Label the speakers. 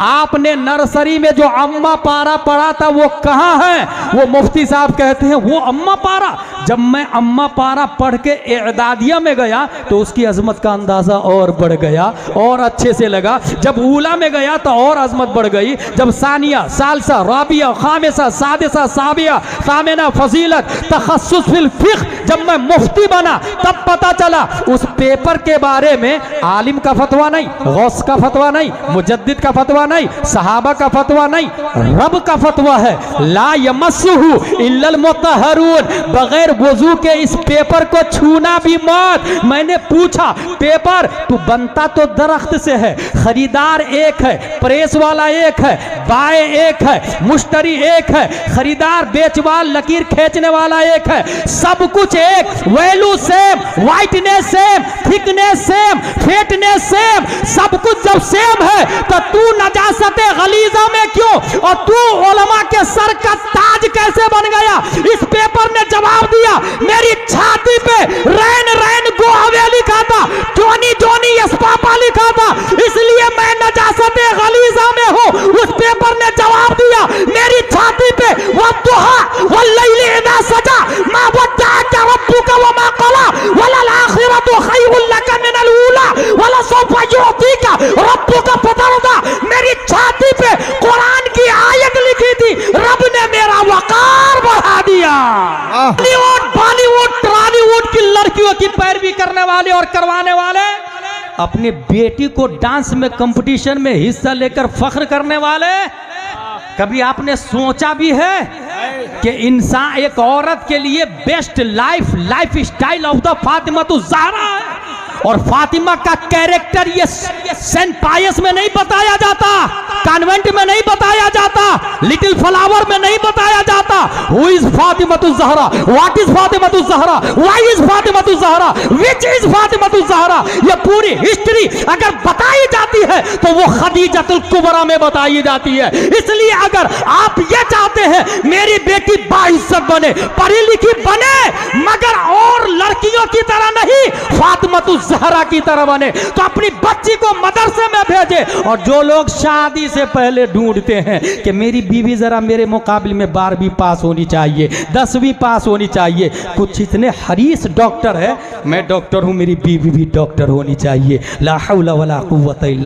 Speaker 1: आपने नर्सरी में जो अम्मा पारा पढ़ा था वो कहाँ है? वो मुफ्ती साहब कहते हैं वो अम्मा पारा। जब मैं अम्मा पारा पढ़ के एदादिया में गया तो उसकी अजमत का अंदाज़ा और बढ़ गया और अच्छे से लगा। जब ऊला में गया तो और अजमत बढ़ गई। जब सानिया, सालसा, राबिया, खामिसा, सादिसा, साबिया, सामिना, फजीलत, तखस्सुस फिल फिक्ह, जब मैं मुफ्ती बना तब पता चला उस पेपर के बारे में आलिम का फतवा नहीं, गौस का फतवा नहीं, मुजद्दिद का फतवा नहीं, सहाबा का फतवा नहीं, रब का फतवा है। ला यमस्सुहु इल्लल मुत्तहरून, बगैर वजू के इस पेपर को छूना भी मत। मैंने पूछा पेपर तू बनता तो दरख्त से है, खरीदार एक है, प्रेस वाला एक है, बाय एक है, मुश्तरी एक है, खरीदार बेचवाल लकीर खींचने वाला एक है, सब कुछ एक, value same, whiteness same, thickness same, fatness same, सब कुछ जब सेम है तो तू नजासते गलीजा में क्यों और तू उलमा के सर का ताज कैसे बन गया? इस पेपर ने जवाब दिया मेरी छाती पे रैन रैन गो हवे लिखा था, जोनी जोनी यस पापा लिखा था, इसलिए मैं नजासते गलीजा में हूं। उस पेपर ने जवाब दिया मेरी छाती पे वद्दुहा वल्लैलि इज़ा सजा मा वद्दअका रब्बुका वमा क़ला वलल आखिरतु खैरुल लका मिनल ऊला वला सौफा युअतीका रब्बुका फतरदा। मेरी छाती पे कुरान की आयत लिखी थी, रब ने मेरा वकार बढ़ा दिया। बॉलीवुड ट्रॉलीवुड की लड़कियों की पैरवी करने वाले और करवाने वाले, अपनी बेटी को डांस में कंपटीशन में हिस्सा लेकर फख्र करने वाले, कभी आपने सोचा भी है कि इंसान एक औरत के लिए best life style of the Fatima Zahra है? और फातिमा का कैरेक्टर ये सेंट पायस में नहीं बताया जाता, कॉन्वेंट में नहीं बताया जाता, लिटिल फ्लावर में नहीं बताया जाता। Who is Fatima Zahra, what is Fatima Zahra, why is Fatima Zahra, which is Fatima Zahra, ये पूरी हिस्ट्री अगर बताई जाती है तो वो खदीजतुल कुबरा में बताई जाती है। इसलिए अगर आप ये चाहते हैं मेरी बेटी बाइज्जत बने, पढ़ी लिखी बने, मगर और लड़कियों की तरह नहीं, फातिमा ज़हरा की तरह बने, तो अपनी बच्ची को मदरसे में भेजे। और जो लोग शादी से पहले ढूंढते हैं कि मेरी बीवी जरा मेरे मुकाबले में 12वीं पास होनी चाहिए, 10वीं पास होनी चाहिए, कुछ इतने हरीस डॉक्टर है, मैं डॉक्टर हूं मेरी बीवी भी डॉक्टर होनी चाहिए। ला हौला वला कुव्वता इल्ला